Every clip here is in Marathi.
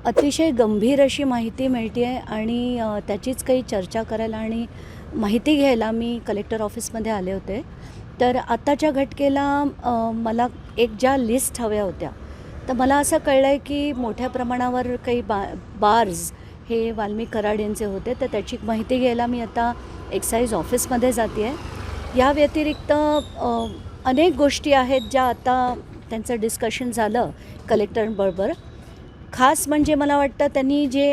अतिशय गंभीर अशी माहिती मिळते आहे आणि त्याचीच काही चर्चा करायला आणि माहिती घ्यायला मी कलेक्टर ऑफिसमध्ये आले होते. तर आत्ताच्या घटकेला मला एक ज्या लिस्ट हव्या होत्या, तर मला असं कळलं आहे की मोठ्या प्रमाणावर काही बार्स हे वाल्मिक कराड यांचे होते, तर त्याची माहिती घ्यायला मी आता एक्साईज ऑफिसमध्ये जाते आहे. या व्यतिरिक्त अनेक गोष्टी आहेत ज्या आता त्यांचं डिस्कशन झालं कलेक्टरांबरोबर. खास म्हणजे मला वाटतं त्यांनी जे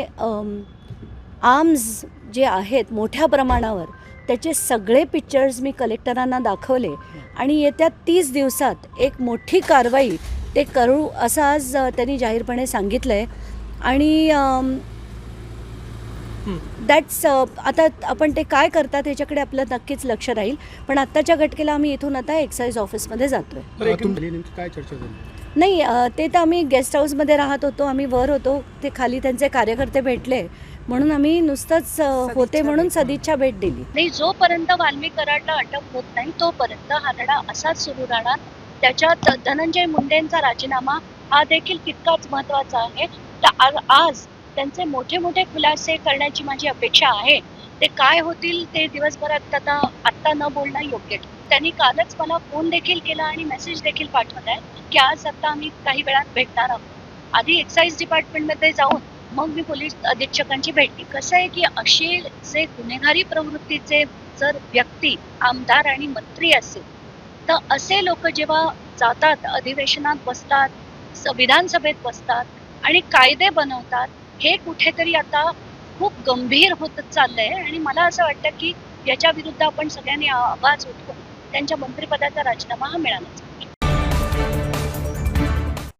आर्म्स जे आहेत मोठ्या प्रमाणावर त्याचे सगळे पिक्चर्स मी कलेक्टरांना दाखवले आणि येत्या 30 दिवसात एक मोठी कारवाई ते करू असं आज त्यांनी जाहीरपणे सांगितलं आहे. आणि दॅट्स आता आपण ते काय करतात ह्याच्याकडे आपलं नक्कीच लक्ष राहील. पण आत्ताच्या घटकेला आम्ही इथून आता एक्साईज ऑफिसमध्ये जातो आहे. काय चर्चा झाली? नाही, ते तर आम्ही गेस्ट हाऊसमध्ये राहत होतो, आम्ही वर होतो, ते खाली त्यांचे कार्यकर्ते भेटले म्हणून आम्ही नुसतंच होते म्हणून सदिच्छा भेट दिली. नाही, जोपर्यंत वाल्मिक कराडला अटक होत नाही तोपर्यंत हा लढा असाच सुरू राहणार. त्याच्यात धनंजय मुंडेंचा राजीनामा हा देखील तितकाच महत्त्वाचा आहे. तर आज त्यांचे मोठे मोठे खुलासे करण्याची माझी अपेक्षा आहे. ते काय होतील ते दिवसभरात आत्ता न बोलणं योग्य. त्यांनी कालच मला फोन देखील केला आणि मेसेज देखील पाठवलाय की आज आता आम्ही काही वेळात भेटणार आहोत. आधी एक्साईज डिपार्टमेंटमध्ये जाऊन मग मी पोलीस अधीक्षकांची भेटली. कसं आहे की असे जे गुन्हेगारी प्रवृत्तीचे जर व्यक्ती आमदार आणि मंत्री असेल, तर असे लोक जेव्हा जातात, अधिवेशनात बसतात, विधानसभेत बसतात आणि कायदे बनवतात, हे कुठेतरी आता खूप गंभीर होत चाललंय. आणि मला असं वाटतं की याच्या विरुद्ध आपण सगळ्यांनी आवाज उठवून त्यांच्या मंत्रिपदाचा राजीनामा हा मिळालाच.